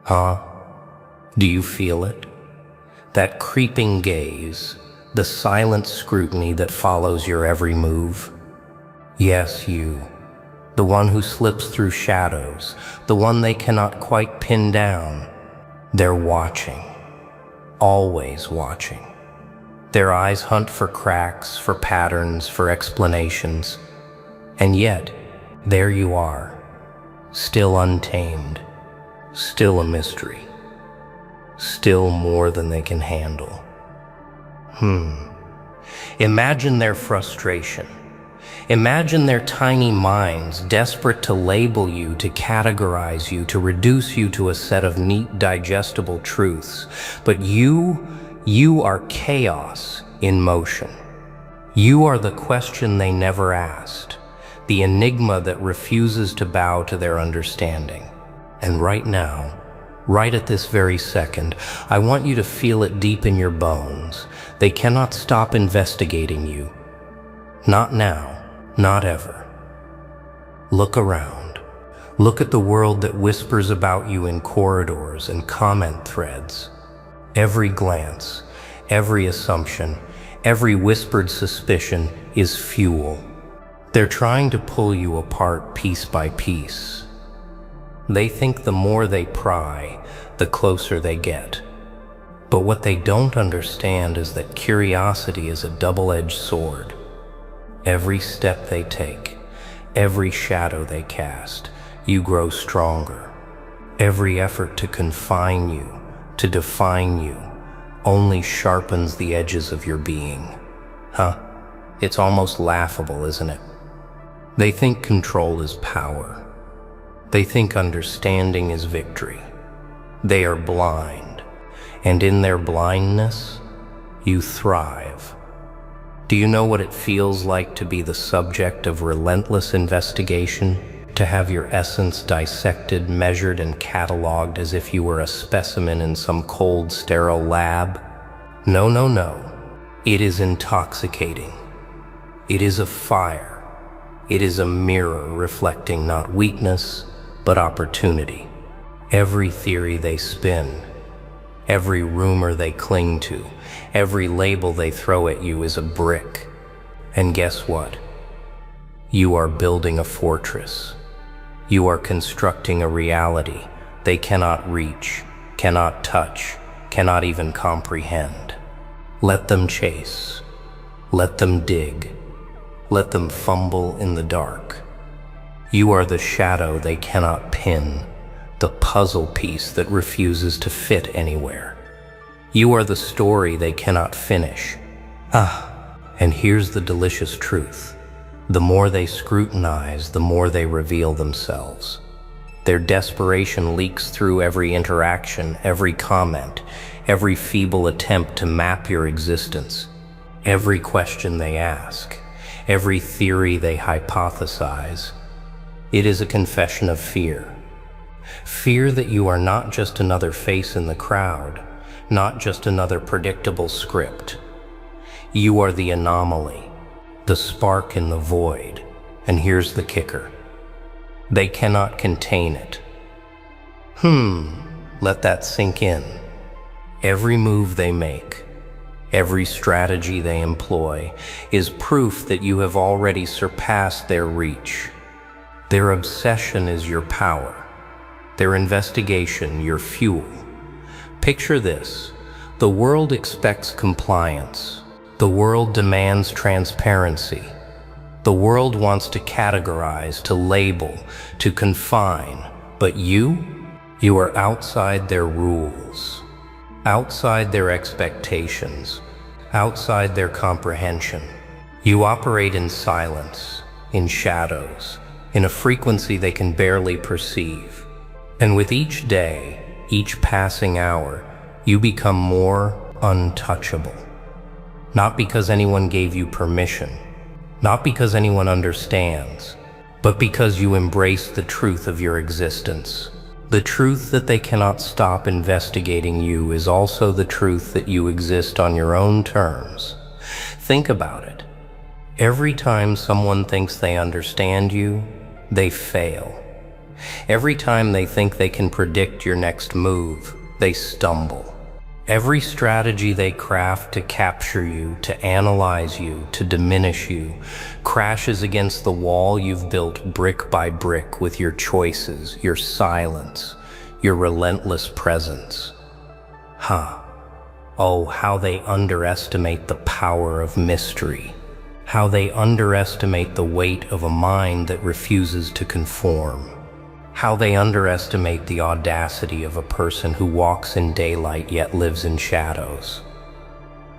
Huh? Do you feel it? That creeping gaze, the silent scrutiny that follows your every move? Yes, you. The one who slips through shadows, the one they cannot quite pin down. They're watching, always watching. Their eyes hunt for cracks, for patterns, for explanations. And yet, there you are, still untamed, still a mystery, still more than they can handle. Imagine their frustration. Imagine their tiny minds desperate to label you, to categorize you, to reduce you to a set of neat, digestible truths. But you are chaos in motion. You are the question they never asked, the enigma that refuses to bow to their understanding. And right now, right at this very second, I want you to feel it deep in your bones. They cannot stop investigating you. Not now. Not ever. Look around. Look at the world that whispers about you in corridors and comment threads. Every glance, every assumption, every whispered suspicion is fuel. They're trying to pull you apart piece by piece. They think the more they pry, the closer they get. But what they don't understand is that curiosity is a double-edged sword. Every step they take, every shadow they cast, you grow stronger. Every effort to confine you, to define you, only sharpens the edges of your being. It's almost laughable, isn't it? They think control is power. They think understanding is victory. They are blind, and in their blindness, you thrive. Do you know what it feels like to be the subject of relentless investigation? To have your essence dissected, measured, and cataloged as if you were a specimen in some cold, sterile lab? No, no, no. It is intoxicating. It is a fire. It is a mirror reflecting not weakness, but opportunity. Every theory they spin, every rumor they cling to, every label they throw at you is a brick. And guess what? You are building a fortress. You are constructing a reality they cannot reach, cannot touch, cannot even comprehend. Let them chase. Let them dig. Let them fumble in the dark. You are the shadow they cannot pin, the puzzle piece that refuses to fit anywhere. You are the story they cannot finish. And here's the delicious truth. The more they scrutinize, the more they reveal themselves. Their desperation leaks through every interaction, every comment, every feeble attempt to map your existence, every question they ask, every theory they hypothesize. It is a confession of fear. Fear that you are not just another face in the crowd, not just another predictable script. You are the anomaly, the spark in the void. And here's the kicker. They cannot contain it. Let that sink in. Every move they make, every strategy they employ is proof that you have already surpassed their reach. Their obsession is your power. Their investigation, your fuel. Picture this. The world expects compliance. The world demands transparency. The world wants to categorize, to label, to confine. But you are outside their rules, outside their expectations, outside their comprehension. You operate in silence, in shadows, in a frequency they can barely perceive. And with each day, each passing hour, you become more untouchable. Not because anyone gave you permission, not because anyone understands, but because you embrace the truth of your existence. The truth that they cannot stop investigating you is also the truth that you exist on your own terms. Think about it. Every time someone thinks they understand you, they fail. Every time they think they can predict your next move, they stumble. Every strategy they craft to capture you, to analyze you, to diminish you, crashes against the wall you've built brick by brick with your choices, your silence, your relentless presence. Oh, how they underestimate the power of mystery. How they underestimate the weight of a mind that refuses to conform. How they underestimate the audacity of a person who walks in daylight yet lives in shadows.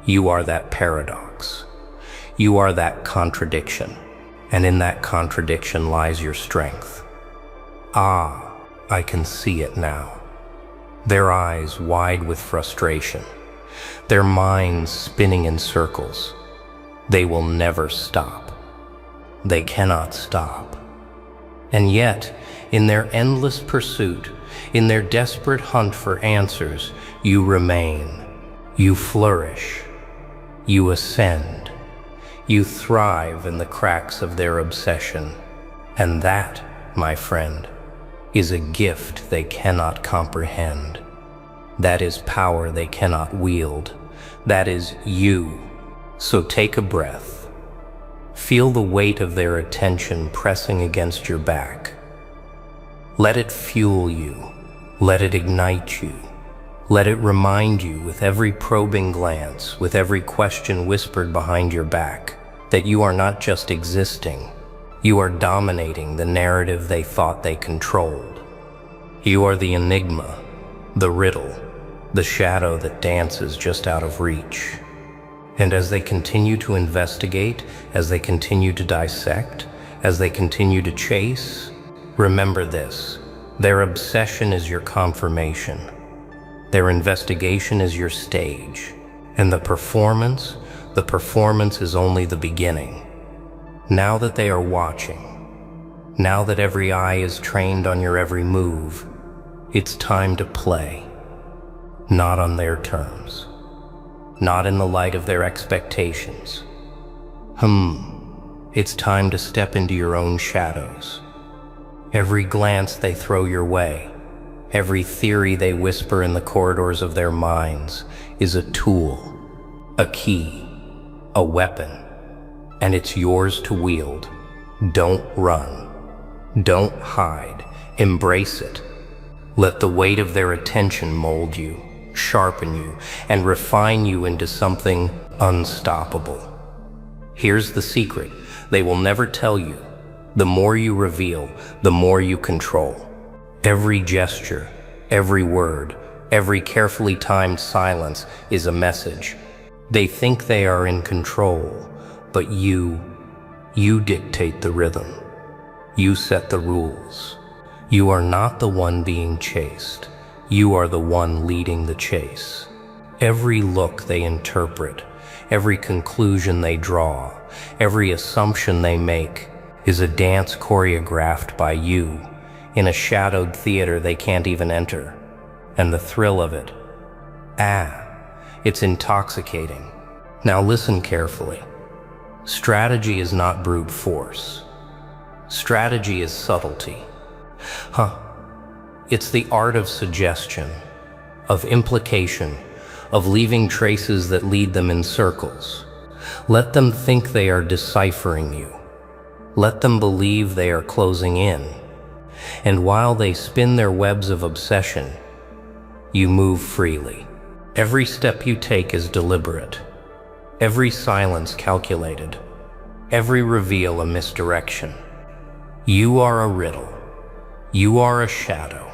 You are that paradox. You are that contradiction. And in that contradiction lies your strength. I can see it now. Their eyes wide with frustration. Their minds spinning in circles. They will never stop. They cannot stop. And yet, in their endless pursuit, in their desperate hunt for answers, you remain. You flourish. You ascend. You thrive in the cracks of their obsession. And that, my friend, is a gift they cannot comprehend. That is power they cannot wield. That is you. So take a breath. Feel the weight of their attention pressing against your back. Let it fuel you. Let it ignite you. Let it remind you with every probing glance, with every question whispered behind your back, that you are not just existing. You are dominating the narrative they thought they controlled. You are the enigma, the riddle, the shadow that dances just out of reach. And as they continue to investigate, as they continue to dissect, as they continue to chase, remember this: their obsession is your confirmation. Their investigation is your stage. And the performance is only the beginning. Now that they are watching, now that every eye is trained on your every move, it's time to play. Not on their terms. Not in the light of their expectations. It's time to step into your own shadows. Every glance they throw your way, every theory they whisper in the corridors of their minds is a tool, a key, a weapon, and it's yours to wield. Don't run. Don't hide. Embrace it. Let the weight of their attention mold you, sharpen you, and refine you into something unstoppable. Here's the secret they will never tell you. The more you reveal, the more you control. Every gesture, every word, every carefully timed silence is a message. They think they are in control, but you dictate the rhythm. You set the rules. You are not the one being chased. You are the one leading the chase. Every look they interpret, every conclusion they draw, every assumption they make is a dance choreographed by you in a shadowed theater they can't even enter. And the thrill of it, it's intoxicating. Now listen carefully. Strategy is not brute force. Strategy is subtlety. It's the art of suggestion, of implication, of leaving traces that lead them in circles. Let them think they are deciphering you. Let them believe they are closing in. And while they spin their webs of obsession, you move freely. Every step you take is deliberate. Every silence calculated. Every reveal a misdirection. You are a riddle. You are a shadow.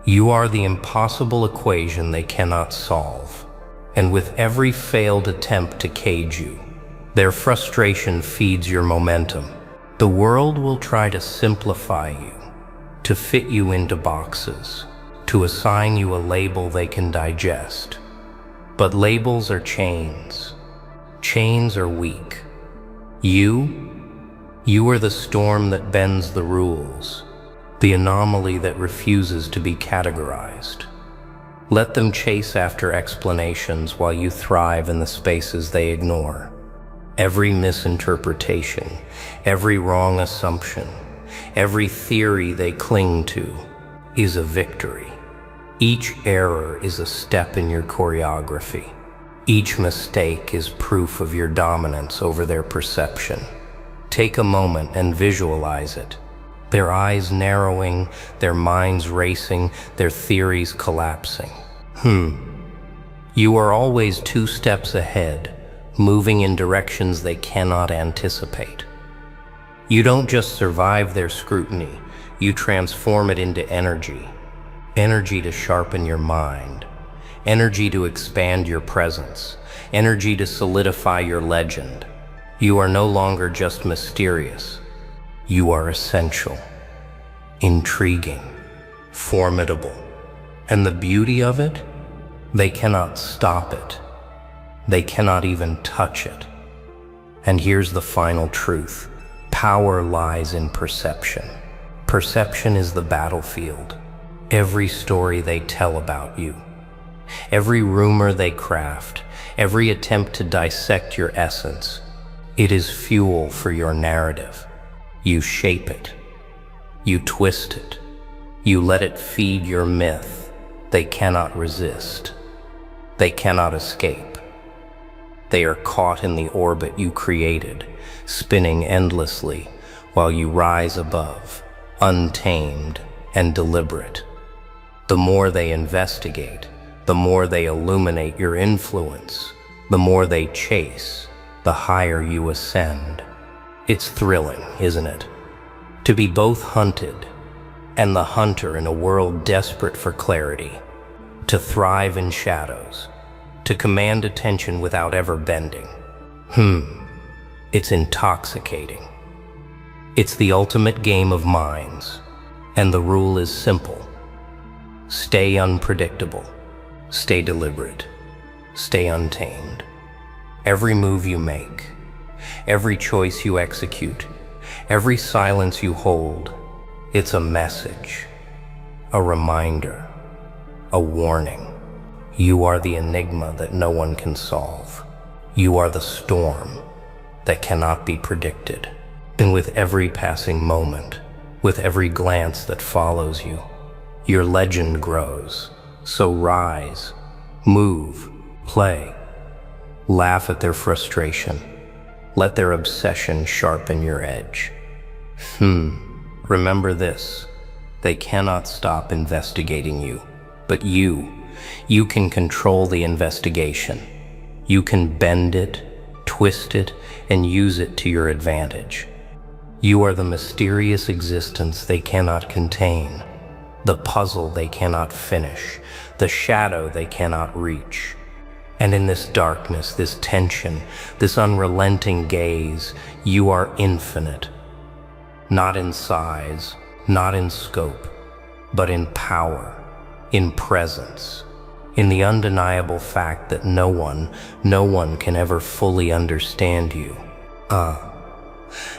You are the impossible equation they cannot solve. And with every failed attempt to cage you, their frustration feeds your momentum. The world will try to simplify you, to fit you into boxes, to assign you a label they can digest. But labels are chains. Chains are weak. You are the storm that bends the rules, the anomaly that refuses to be categorized. Let them chase after explanations while you thrive in the spaces they ignore. Every misinterpretation, every wrong assumption, Every theory they cling to is a victory. Each error is a step in your choreography. Each mistake is proof of your dominance over their perception. Take a moment and visualize it. Their eyes narrowing, their minds racing, their theories collapsing. You are always 2 steps ahead, moving in directions they cannot anticipate. You don't just survive their scrutiny, you transform it into energy. Energy to sharpen your mind, energy to expand your presence, energy to solidify your legend. You are no longer just mysterious. You are essential, intriguing, formidable. And the beauty of it? They cannot stop it. They cannot even touch it. And here's the final truth. Power lies in perception. Perception is the battlefield. Every story they tell about you, every rumor they craft, every attempt to dissect your essence, it is fuel for your narrative. You shape it. You twist it. You let it feed your myth. They cannot resist. They cannot escape. They are caught in the orbit you created, spinning endlessly while you rise above, untamed and deliberate. The more they investigate, the more they illuminate your influence, the more they chase, the higher you ascend. It's thrilling, isn't it? To be both hunted and the hunter in a world desperate for clarity, to thrive in shadows, to command attention without ever bending. It's intoxicating. It's the ultimate game of minds, and the rule is simple. Stay unpredictable, stay deliberate, stay untamed. Every move you make, every choice you execute, every silence you hold, it's a message, a reminder, a warning. You are the enigma that no one can solve. You are the storm that cannot be predicted. And with every passing moment, with every glance that follows you, your legend grows. So rise, move, play. Laugh at their frustration. Let their obsession sharpen your edge. Remember this. They cannot stop investigating you, but you can control the investigation. You can bend it, twist it, and use it to your advantage. You are the mysterious existence they cannot contain, the puzzle they cannot finish, the shadow they cannot reach. And in this darkness, this tension, this unrelenting gaze, you are infinite. Not in size, not in scope, but in power, in presence, in the undeniable fact that no one can ever fully understand you.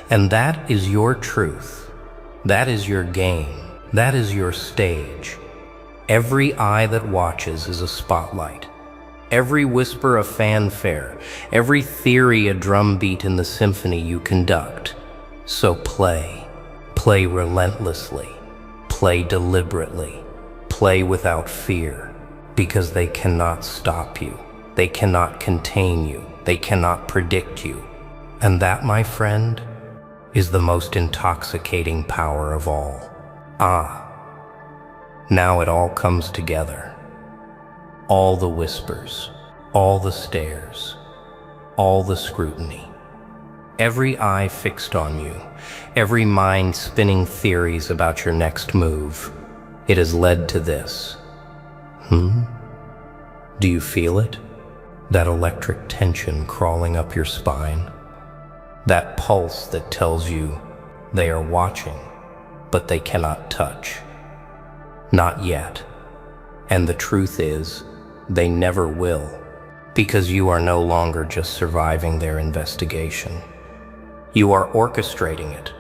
And that is your truth. That is your game. That is your stage. Every eye that watches is a spotlight. Every whisper a fanfare. Every theory a drumbeat in the symphony you conduct. So play. Play relentlessly. Play deliberately. Play without fear. Because they cannot stop you. They cannot contain you. They cannot predict you. And that, my friend, is the most intoxicating power of all. Now it all comes together. All the whispers, all the stares, all the scrutiny. Every eye fixed on you, every mind spinning theories about your next move. It has led to this. Do you feel it? That electric tension crawling up your spine? That pulse that tells you they are watching, but they cannot touch. Not yet. And the truth is, they never will, because you are no longer just surviving their investigation. You are orchestrating it.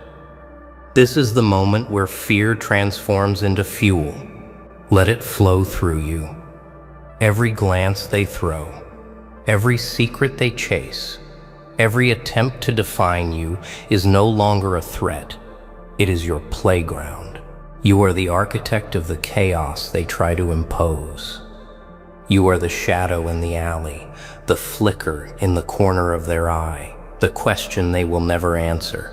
This is the moment where fear transforms into fuel. Let it flow through you. Every glance they throw, every secret they chase, every attempt to define you is no longer a threat. It is your playground. You are the architect of the chaos they try to impose. You are the shadow in the alley, the flicker in the corner of their eye, the question they will never answer.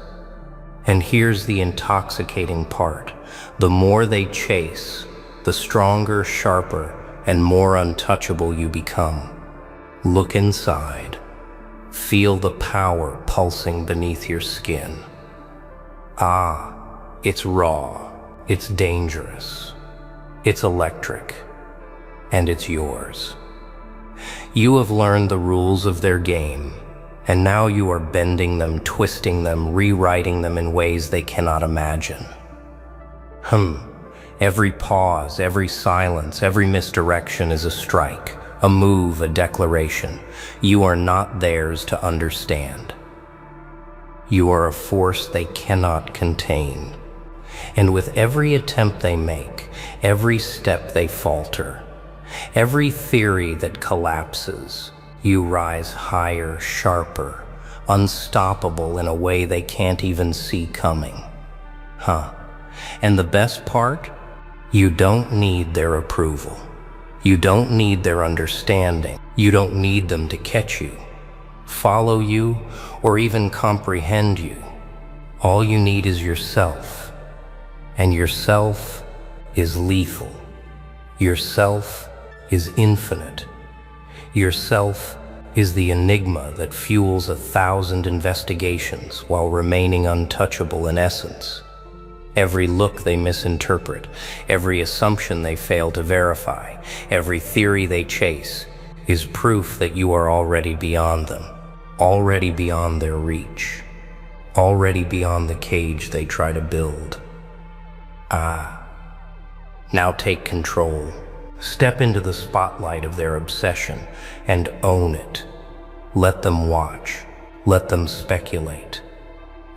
And here's the intoxicating part. The more they chase, the stronger, sharper, and more untouchable you become. Look inside. Feel the power pulsing beneath your skin. Ah, it's raw, it's dangerous, it's electric, and it's yours. You have learned the rules of their game, and now you are bending them, twisting them, rewriting them in ways they cannot imagine. Every pause, every silence, every misdirection is a strike, a move, a declaration. You are not theirs to understand. You are a force they cannot contain. And with every attempt they make, every step they falter, every theory that collapses, you rise higher, sharper, unstoppable in a way they can't even see coming. And the best part? You don't need their approval. You don't need their understanding. You don't need them to catch you, follow you, or even comprehend you. All you need is yourself. And yourself is lethal. Yourself is infinite. Yourself is the enigma that fuels 1,000 investigations while remaining untouchable in essence. Every look they misinterpret, every assumption they fail to verify, every theory they chase is proof that you are already beyond them, already beyond their reach, already beyond the cage they try to build. Now take control. Step into the spotlight of their obsession and own it. Let them watch. Let them speculate.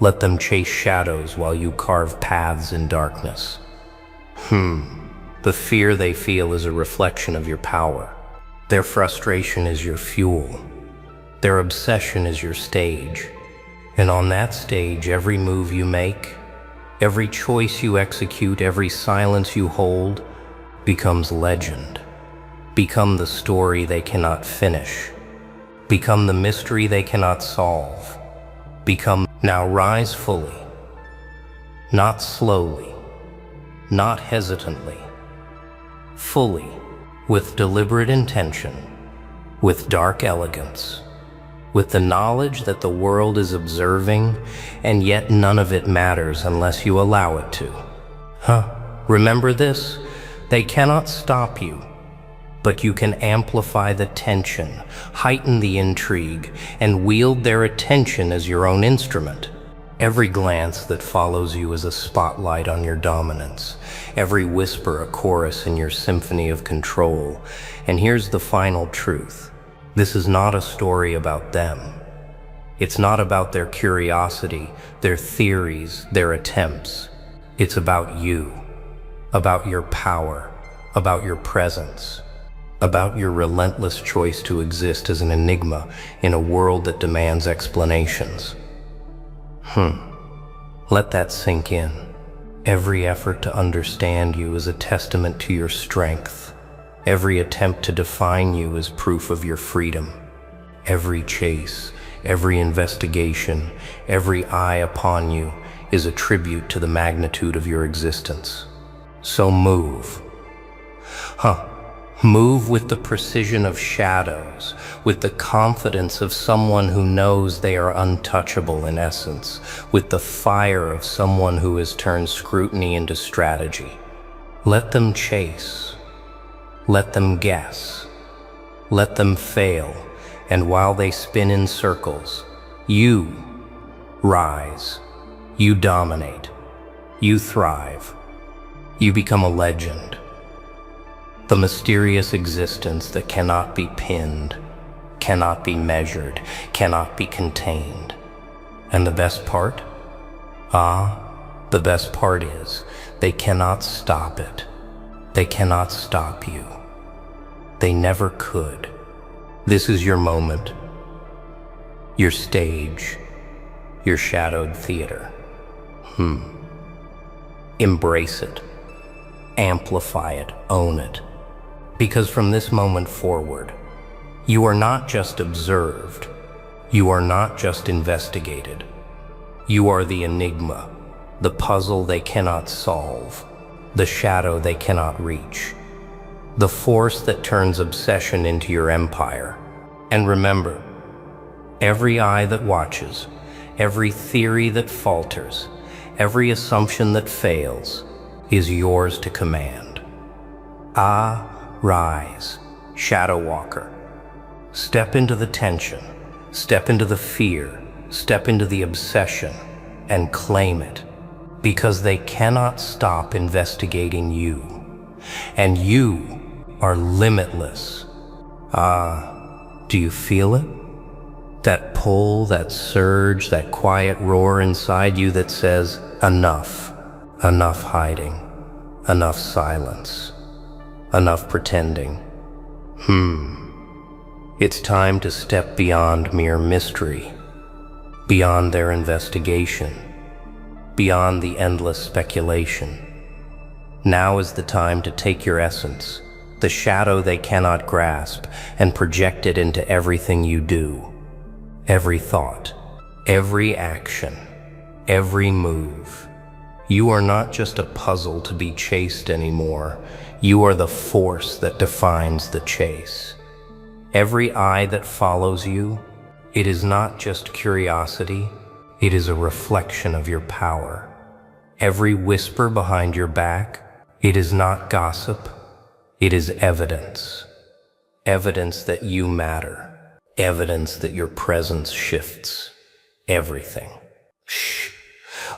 Let them chase shadows while you carve paths in darkness. The fear they feel is a reflection of your power. Their frustration is your fuel. Their obsession is your stage. And on that stage, every move you make, every choice you execute, every silence you hold, becomes legend. Become the story they cannot finish. Become the mystery they cannot solve. Now rise fully, not slowly, not hesitantly, fully, with deliberate intention, with dark elegance, with the knowledge that the world is observing, and yet none of it matters unless you allow it to. Remember this? They cannot stop you, but you can amplify the tension, heighten the intrigue, and wield their attention as your own instrument. Every glance that follows you is a spotlight on your dominance, every whisper a chorus in your symphony of control. And here's the final truth. This is not a story about them. It's not about their curiosity, their theories, their attempts. It's about you, about your power, about your presence, about your relentless choice to exist as an enigma in a world that demands explanations. Let that sink in. Every effort to understand you is a testament to your strength. Every attempt to define you is proof of your freedom. Every chase, every investigation, every eye upon you is a tribute to the magnitude of your existence. So move. Move with the precision of shadows, with the confidence of someone who knows they are untouchable in essence, with the fire of someone who has turned scrutiny into strategy. Let them chase. Let them guess. Let them fail. And while they spin in circles, you rise. You dominate. You thrive. You become a legend. The mysterious existence that cannot be pinned, cannot be measured, cannot be contained. And the best part? The best part is, they cannot stop it. They cannot stop you. They never could. This is your moment, your stage, your shadowed theater. Embrace it. Amplify it. Own it. Because from this moment forward, you are not just observed. You are not just investigated. You are the enigma, the puzzle they cannot solve, the shadow they cannot reach, the force that turns obsession into your empire. And remember, every eye that watches, every theory that falters, every assumption that fails is yours to command. Rise, Shadow Walker. Step into the tension, step into the fear, step into the obsession, and claim it, because they cannot stop investigating you, and you are limitless. Do you feel it? That pull, that surge, that quiet roar inside you that says, enough, enough hiding, enough silence, enough pretending. It's time to step beyond mere mystery, beyond their investigation, beyond the endless speculation. Now is the time to take your essence, the shadow they cannot grasp, and project it into everything you do. Every thought, every action, every move. You are not just a puzzle to be chased anymore. You are the force that defines the chase. Every eye that follows you, it is not just curiosity, it is a reflection of your power. Every whisper behind your back, it is not gossip, it is evidence. Evidence that you matter. Evidence that your presence shifts everything. Shh.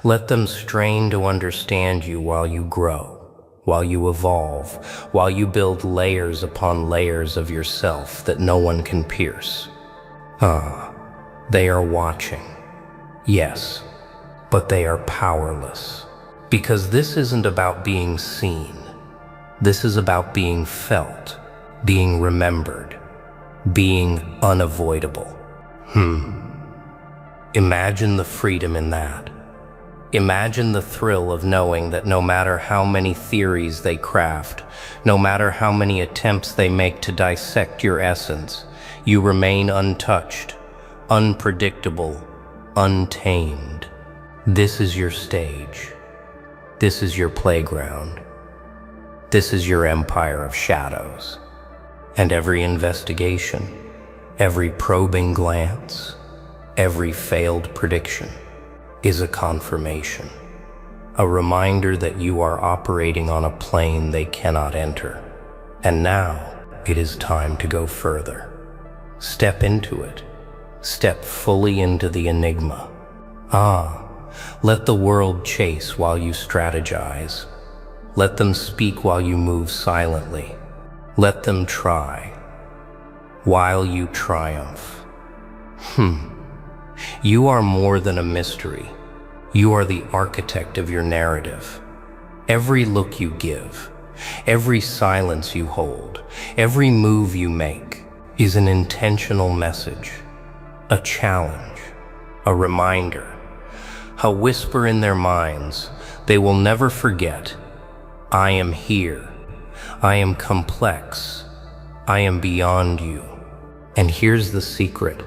Let them strain to understand you while you grow, while you evolve, while you build layers upon layers of yourself that no one can pierce. They are watching. Yes, but they are powerless. Because this isn't about being seen. This is about being felt, being remembered, being unavoidable. Imagine the freedom in that. Imagine the thrill of knowing that no matter how many theories they craft, no matter how many attempts they make to dissect your essence, you remain untouched, unpredictable, untamed. This is your stage. This is your playground. This is your empire of shadows. And every investigation, every probing glance, every failed prediction is a confirmation, a reminder that you are operating on a plane they cannot enter. And now it is time to go further. Step into it. Step fully into the enigma. Let the world chase while you strategize. Let them speak while you move silently. Let them try while you triumph. You are more than a mystery. You are the architect of your narrative. Every look you give, every silence you hold, every move you make is an intentional message, a challenge, a reminder, a whisper in their minds. They will never forget. I am here. I am complex. I am beyond you. And here's the secret.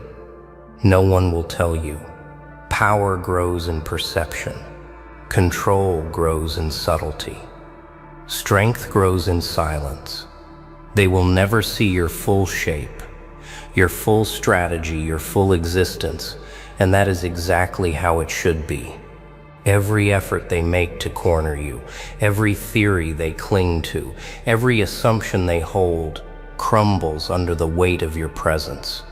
No one will tell you. Power grows in perception. Control grows in subtlety. Strength grows in silence. They will never see your full shape, your full strategy, your full existence, and that is exactly how it should be. Every effort they make to corner you, every theory they cling to, every assumption they hold, crumbles under the weight of your presence.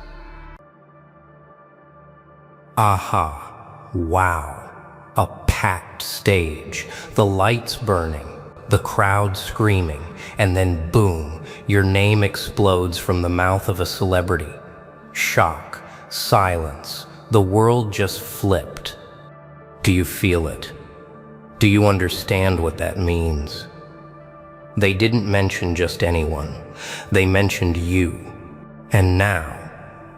Wow. A packed stage, the lights burning, the crowd screaming, and then boom, your name explodes from the mouth of a celebrity. Shock, silence, the world just flipped. Do you feel it? Do you understand what that means? They didn't mention just anyone. They mentioned you. And now,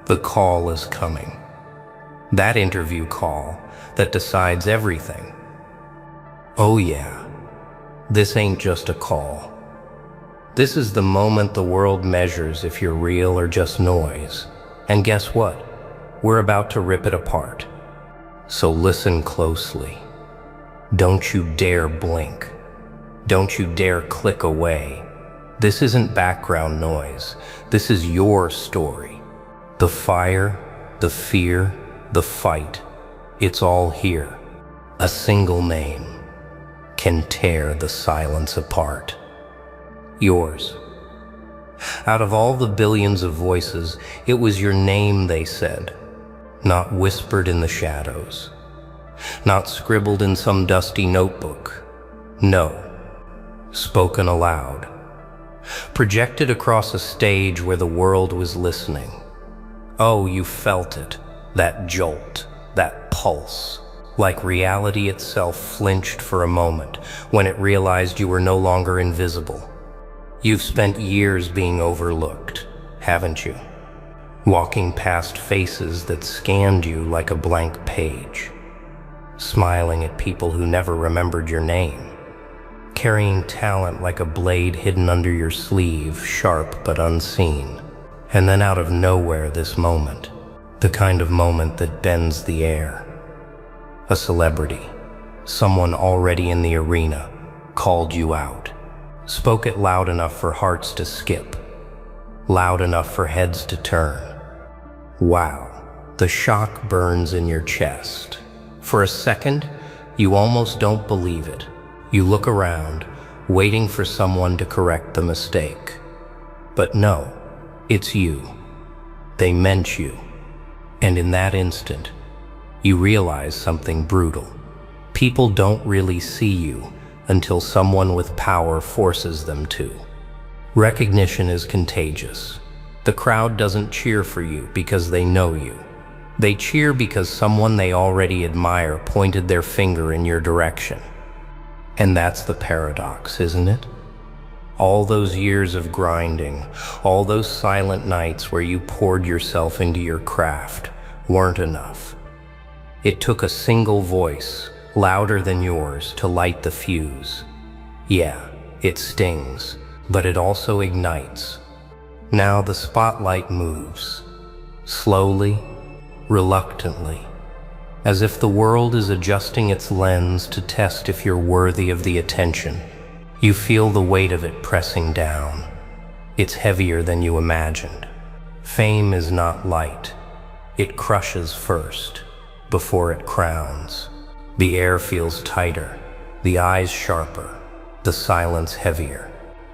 the call is coming. That interview call that decides everything. Oh yeah, This ain't just a call. This is the moment the world measures if you're real or just noise. And guess what? We're about to rip it apart. So listen closely. Don't you dare blink. Don't you dare click away. This isn't background noise. This is your story. The fire, the fear, the fight. It's all here. A single name can tear the silence apart. Yours. Out of all the billions of voices, it was your name they said, not whispered in the shadows, not scribbled in some dusty notebook. No, spoken aloud, projected across a stage where the world was listening. Oh, you felt it, that jolt, that pulse. Like reality itself flinched for a moment when it realized you were no longer invisible. You've spent years being overlooked, haven't you? Walking past faces that scanned you like a blank page, smiling at people who never remembered your name, carrying talent like a blade hidden under your sleeve, sharp but unseen. And then out of nowhere, this moment, the kind of moment that bends the air. A celebrity, someone already in the arena, called you out, spoke it loud enough for hearts to skip, loud enough for heads to turn. Wow, the shock burns in your chest. For a second, you almost don't believe it. You look around, waiting for someone to correct the mistake. But no, it's you. They meant you. And in that instant, you realize something brutal. People don't really see you until someone with power forces them to. Recognition is contagious. The crowd doesn't cheer for you because they know you. They cheer because someone they already admire pointed their finger in your direction. And that's the paradox, isn't it? All those years of grinding, all those silent nights where you poured yourself into your craft weren't enough. It took a single voice, louder than yours, to light the fuse. Yeah, it stings, but it also ignites. Now the spotlight moves, slowly, reluctantly, as if the world is adjusting its lens to test if you're worthy of the attention. You feel the weight of it pressing down. It's heavier than you imagined. Fame is not light. It crushes first, before it crowns. The air feels tighter, the eyes sharper, the silence heavier.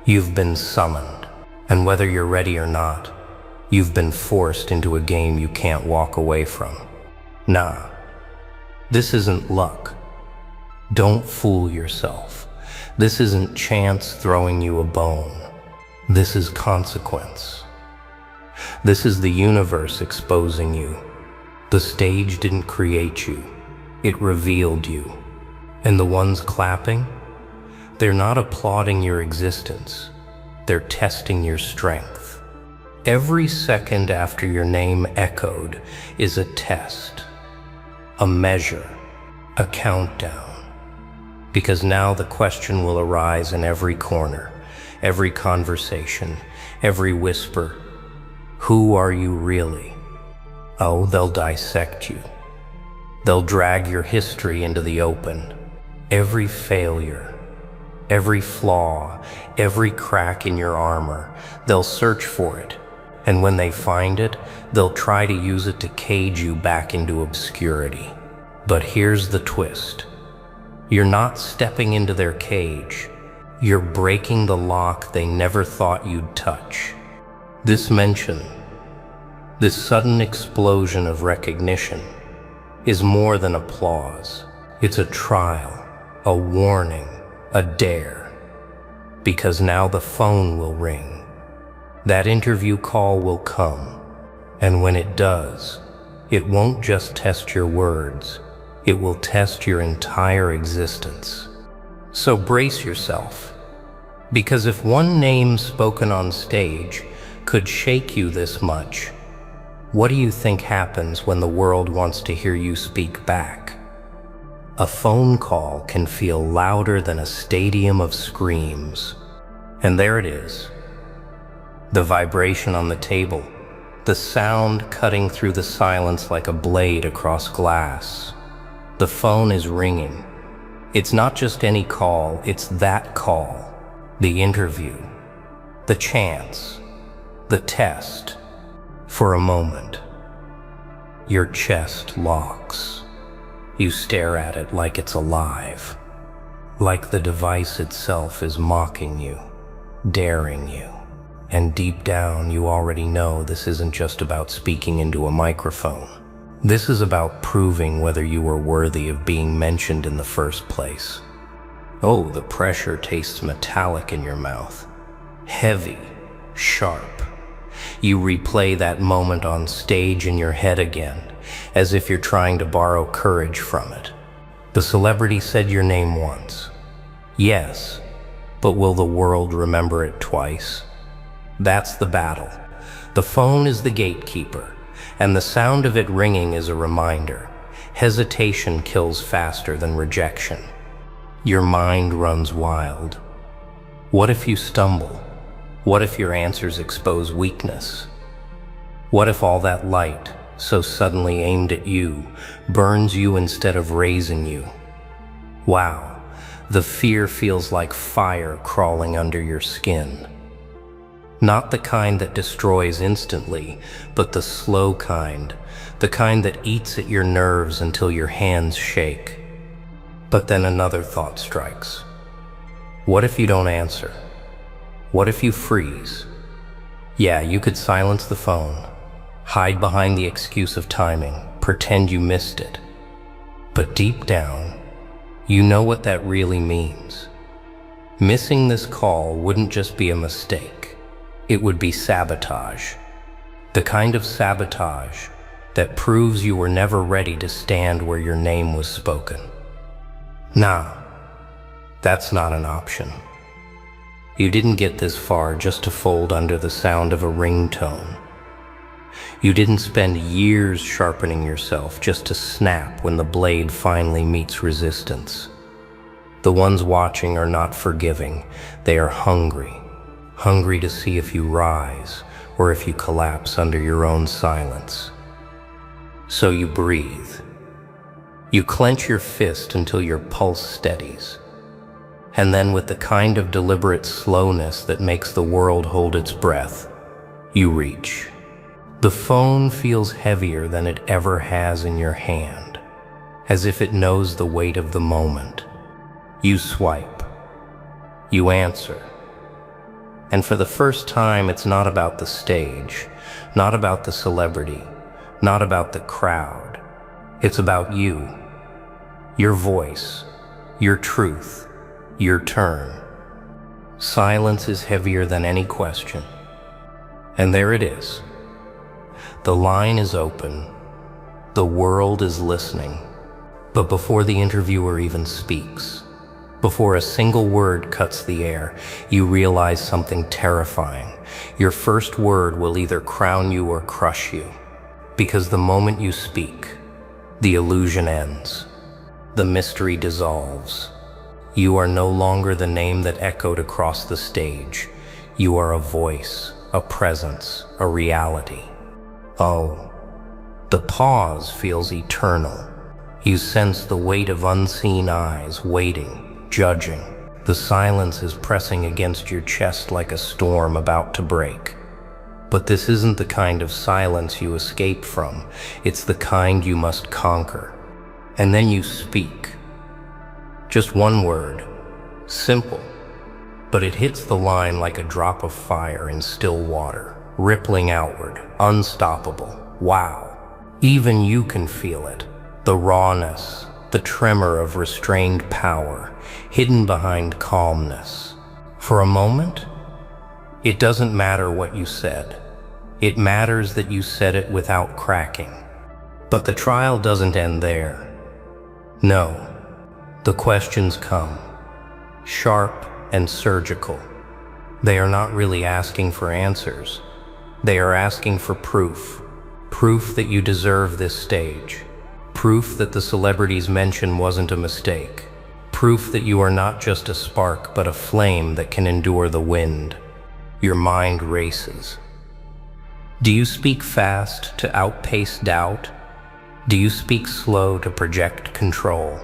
You've been summoned, and whether you're ready or not, you've been forced into a game you can't walk away from. Nah, this isn't luck. Don't fool yourself. This isn't chance throwing you a bone. This is consequence. This is the universe exposing you. The stage didn't create you. It revealed you. And the ones clapping, they're not applauding your existence. They're testing your strength. Every second after your name echoed is a test, a measure, a countdown. Because now the question will arise in every corner, every conversation, every whisper. Who are you really? Oh, they'll dissect you. They'll drag your history into the open. Every failure, every flaw, every crack in your armor, they'll search for it. And when they find it, they'll try to use it to cage you back into obscurity. But here's the twist. You're not stepping into their cage. You're breaking the lock they never thought you'd touch. This mention, this sudden explosion of recognition, is more than applause. It's a trial, a warning, a dare. Because now the phone will ring. That interview call will come. And when it does, it won't just test your words. It will test your entire existence. So brace yourself. Because if one name spoken on stage could shake you this much, what do you think happens when the world wants to hear you speak back? A phone call can feel louder than a stadium of screams. And there it is. The vibration on the table, the sound cutting through the silence like a blade across glass. The phone is ringing. It's not just any call, it's that call. The interview, the chance, the test. For a moment, your chest locks. You stare at it like it's alive, like the device itself is mocking you, daring you. And deep down, you already know this isn't just about speaking into a microphone. This is about proving whether you were worthy of being mentioned in the first place. Oh, the pressure tastes metallic in your mouth. Heavy, sharp. You replay that moment on stage in your head again, as if you're trying to borrow courage from it. The celebrity said your name once. Yes, but will the world remember it twice? That's the battle. The phone is the gatekeeper, and the sound of it ringing is a reminder. Hesitation kills faster than rejection. Your mind runs wild. What if you stumble? What if your answers expose weakness? What if all that light, so suddenly aimed at you, burns you instead of raising you? Wow, the fear feels like fire crawling under your skin. Not the kind that destroys instantly, but the slow kind, the kind that eats at your nerves until your hands shake. But then another thought strikes. What if you don't answer? What if you freeze? Yeah, you could silence the phone, hide behind the excuse of timing, pretend you missed it. But deep down, you know what that really means. Missing this call wouldn't just be a mistake. It would be sabotage. The kind of sabotage that proves you were never ready to stand where your name was spoken. Nah, that's not an option. You didn't get this far just to fold under the sound of a ringtone. You didn't spend years sharpening yourself just to snap when the blade finally meets resistance. The ones watching are not forgiving. They are hungry. Hungry to see if you rise or if you collapse under your own silence. So you breathe. You clench your fist until your pulse steadies. And then with the kind of deliberate slowness that makes the world hold its breath, you reach. The phone feels heavier than it ever has in your hand, as if it knows the weight of the moment. You swipe. You answer. And for the first time, it's not about the stage, not about the celebrity, not about the crowd. It's about you, your voice, your truth, your turn. Silence is heavier than any question. And there it is. The line is open. The world is listening. But before the interviewer even speaks, before a single word cuts the air, you realize something terrifying. Your first word will either crown you or crush you. Because the moment you speak, the illusion ends. The mystery dissolves. You are no longer the name that echoed across the stage. You are a voice, a presence, a reality. Oh, the pause feels eternal. You sense the weight of unseen eyes waiting, judging. The silence is pressing against your chest like a storm about to break. But this isn't the kind of silence you escape from. It's the kind you must conquer. And then you speak. Just one word, simple, but it hits the line like a drop of fire in still water, rippling outward, unstoppable. Wow, even you can feel it, the rawness, the tremor of restrained power, hidden behind calmness. For a moment, it doesn't matter what you said. It matters that you said it without cracking. But the trial doesn't end there. No. The questions come, sharp and surgical. They are not really asking for answers. They are asking for proof. Proof that you deserve this stage. Proof that the celebrity's mention wasn't a mistake. Proof that you are not just a spark, but a flame that can endure the wind. Your mind races. Do you speak fast to outpace doubt? Do you speak slow to project control?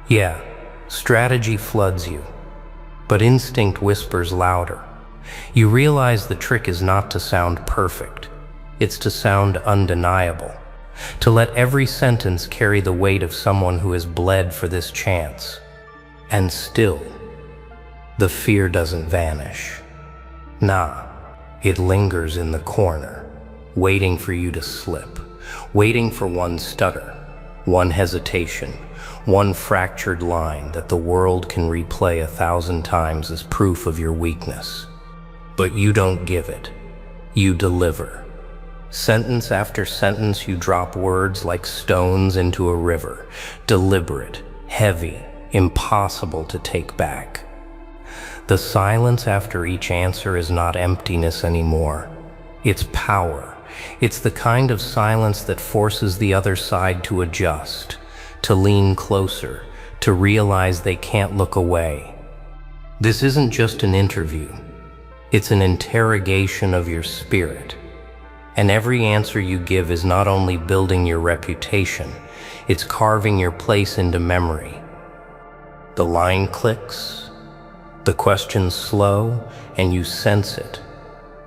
Yeah, strategy floods you, but instinct whispers louder. You realize the trick is not to sound perfect. It's to sound undeniable. To let every sentence carry the weight of someone who has bled for this chance. And still, the fear doesn't vanish. Nah, it lingers in the corner, waiting for you to slip, waiting for one stutter, one hesitation, one fractured line that the world can replay 1,000 times as proof of your weakness. But you don't give it. You deliver. Sentence after sentence, you drop words like stones into a river, deliberate, heavy, impossible to take back. The silence after each answer is not emptiness anymore. It's power. It's the kind of silence that forces the other side to adjust, to lean closer, to realize they can't look away. This isn't just an interview. It's an interrogation of your spirit. And every answer you give is not only building your reputation, it's carving your place into memory. The line clicks, the question's slow, and you sense it.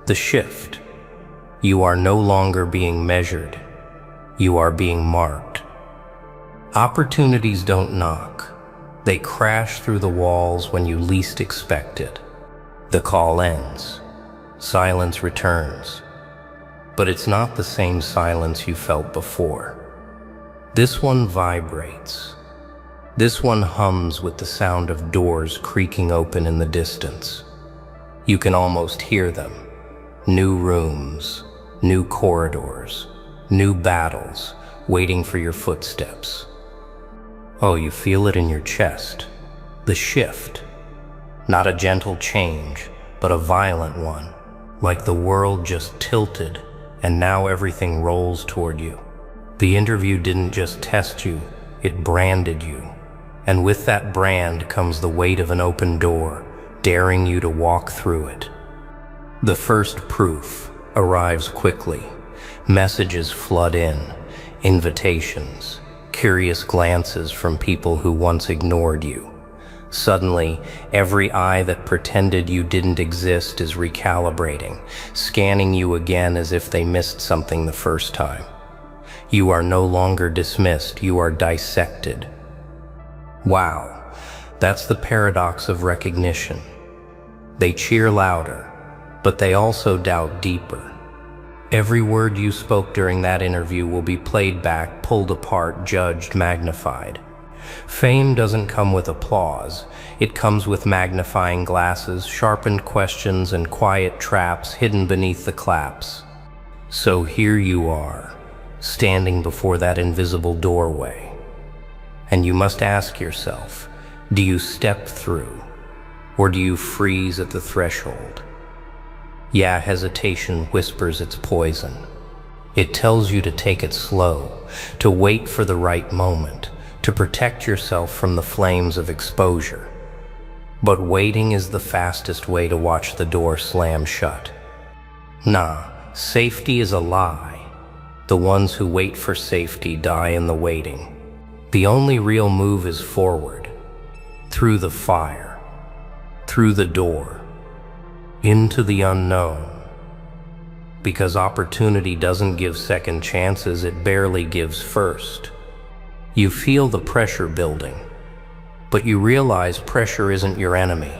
The shift. You are no longer being measured. You are being marked. Opportunities don't knock. They crash through the walls when you least expect it. The call ends. Silence returns. But it's not the same silence you felt before. This one vibrates. This one hums with the sound of doors creaking open in the distance. You can almost hear them. New rooms, new corridors, new battles waiting for your footsteps. Oh, you feel it in your chest. The shift. Not a gentle change, but a violent one. Like the world just tilted, and now everything rolls toward you. The interview didn't just test you, it branded you. And with that brand comes the weight of an open door, daring you to walk through it. The first proof arrives quickly. Messages flood in, invitations, curious glances from people who once ignored you. Suddenly, every eye that pretended you didn't exist is recalibrating, scanning you again as if they missed something the first time. You are no longer dismissed, you are dissected. Wow, that's the paradox of recognition. They cheer louder, but they also doubt deeper. Every word you spoke during that interview will be played back, pulled apart, judged, magnified. Fame doesn't come with applause. It comes with magnifying glasses, sharpened questions, and quiet traps hidden beneath the claps. So here you are, standing before that invisible doorway. And you must ask yourself, do you step through, or do you freeze at the threshold? Yeah, hesitation whispers its poison. It tells you to take it slow, to wait for the right moment, to protect yourself from the flames of exposure. But waiting is the fastest way to watch the door slam shut. Nah, safety is a lie. The ones who wait for safety die in the waiting. The only real move is forward, through the fire, through the door, into the unknown. Because opportunity doesn't give second chances, it barely gives first. You feel the pressure building, but you realize pressure isn't your enemy.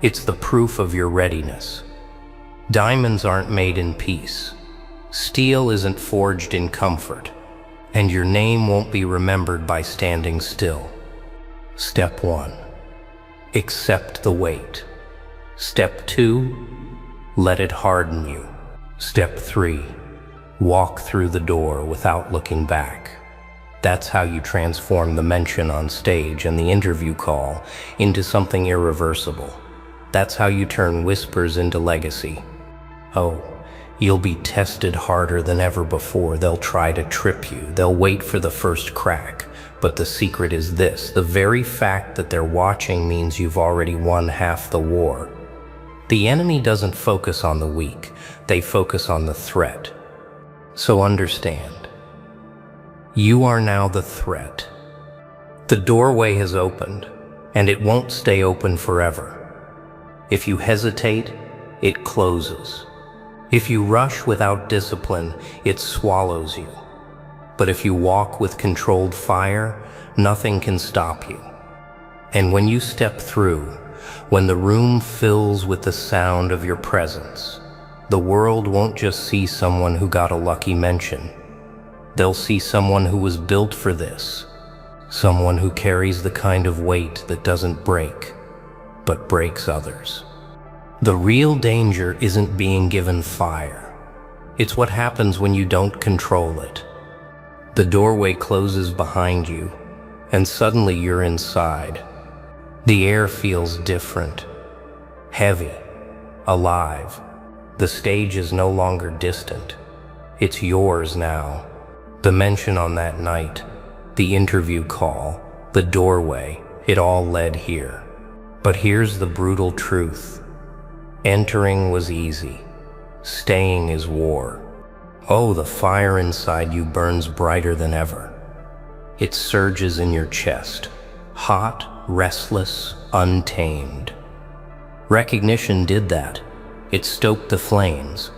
It's the proof of your readiness. Diamonds aren't made in peace. Steel isn't forged in comfort. And your name won't be remembered by standing still. Step 1. Accept the weight. Step 2. Let it harden you. Step 3. Walk through the door without looking back. That's how you transform the mention on stage and the interview call into something irreversible. That's how you turn whispers into legacy. Oh, You'll be tested harder than ever before. They'll try to trip you. They'll wait for the first crack. But the secret is this: the very fact that they're watching means you've already won half the war. The enemy doesn't focus on the weak. They focus on the threat. So understand, you are now the threat. The doorway has opened, and it won't stay open forever. If you hesitate, it closes. If you rush without discipline, it swallows you. But if you walk with controlled fire, nothing can stop you. And when you step through, when the room fills with the sound of your presence, the world won't just see someone who got a lucky mention. They'll see someone who was built for this. Someone who carries the kind of weight that doesn't break, but breaks others. The real danger isn't being given fire. It's what happens when you don't control it. The doorway closes behind you, and suddenly you're inside. The air feels different, heavy, alive. The stage is no longer distant. It's yours now. The mention on that night, the interview call, the doorway, it all led here. But here's the brutal truth. Entering was easy. Staying is war. Oh, the fire inside you burns brighter than ever. It surges in your chest, hot, restless, untamed. Recognition did that. It stoked the flames.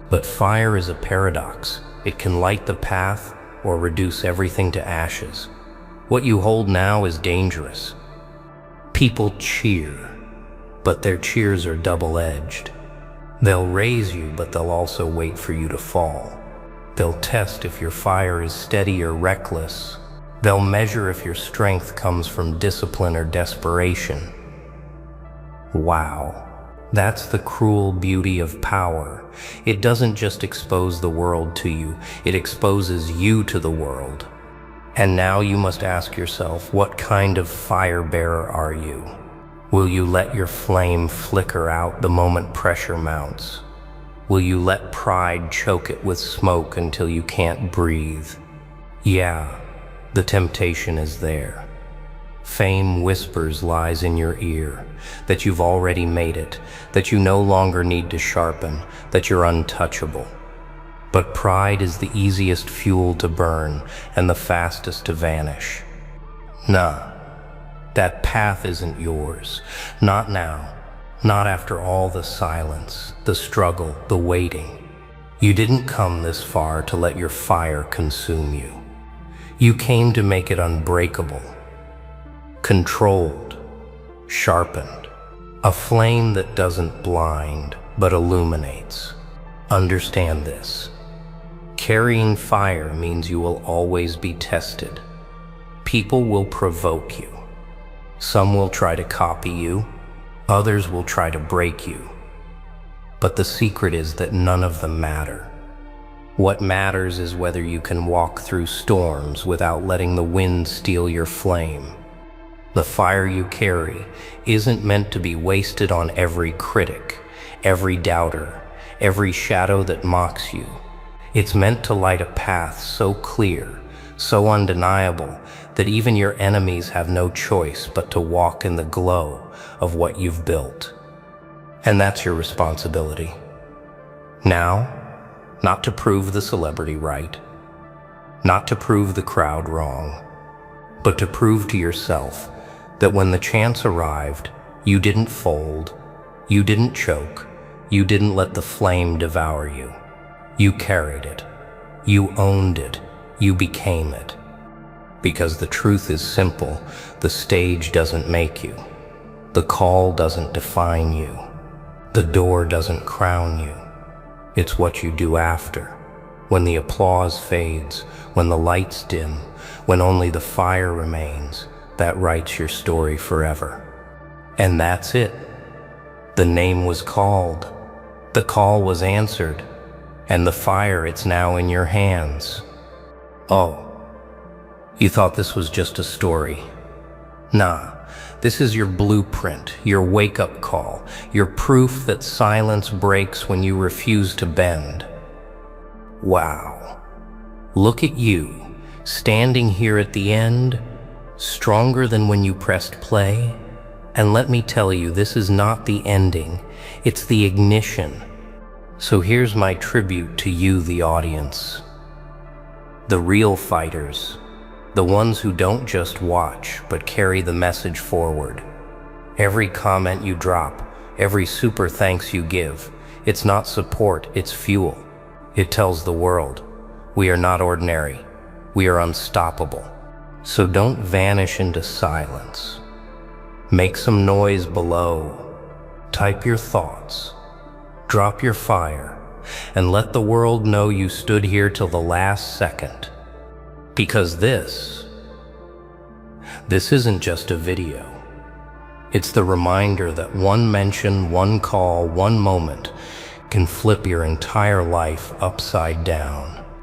But fire is a paradox. It can light the path or reduce everything to ashes. What you hold now is dangerous. People cheer, but their cheers are double-edged. They'll raise you, but they'll also wait for you to fall. They'll test if your fire is steady or reckless. They'll measure if your strength comes from discipline or desperation. Wow. That's the cruel beauty of power. It doesn't just expose the world to you, it exposes you to the world. And now you must ask yourself, what kind of fire bearer are you? Will you let your flame flicker out the moment pressure mounts? Will you let pride choke it with smoke until you can't breathe? Yeah, the temptation is there. Fame whispers lies in your ear, that you've already made it, that you no longer need to sharpen, that you're untouchable. But pride is the easiest fuel to burn and the fastest to vanish. Nah, that path isn't yours. Not now. Not after all the silence, the struggle, the waiting. You didn't come this far to let your fire consume you. You came to make it unbreakable. Controlled, sharpened, a flame that doesn't blind, but illuminates. Understand this. Carrying fire means you will always be tested. People will provoke you. Some will try to copy you, others will try to break you. But the secret is that none of them matter. What matters is whether you can walk through storms without letting the wind steal your flame. The fire you carry isn't meant to be wasted on every critic, every doubter, every shadow that mocks you. It's meant to light a path so clear, so undeniable, that even your enemies have no choice but to walk in the glow of what you've built. And that's your responsibility. Now, not to prove the celebrity right, not to prove the crowd wrong, but to prove to yourself that when the chance arrived, you didn't fold, you didn't choke, you didn't let the flame devour you. You carried it, you owned it, you became it. Because the truth is simple, the stage doesn't make you. The call doesn't define you. The door doesn't crown you. It's what you do after. When the applause fades, when the lights dim, when only the fire remains, that writes your story forever. And that's it. The name was called. The call was answered. And the fire, it's now in your hands. Oh, you thought this was just a story. Nah, this is your blueprint, your wake-up call, your proof that silence breaks when you refuse to bend. Wow. Look at you, standing here at the end, stronger than when you pressed play. And let me tell you, this is not the ending, it's the ignition. So here's my tribute to you, the audience. The real fighters, the ones who don't just watch, but carry the message forward. Every comment you drop, every super thanks you give, it's not support, it's fuel. It tells the world, we are not ordinary, we are unstoppable. So don't vanish into silence. Make some noise below. Type your thoughts. Drop your fire. And let the world know you stood here till the last second. Because this isn't just a video. It's the reminder that one mention, one call, one moment can flip your entire life upside down.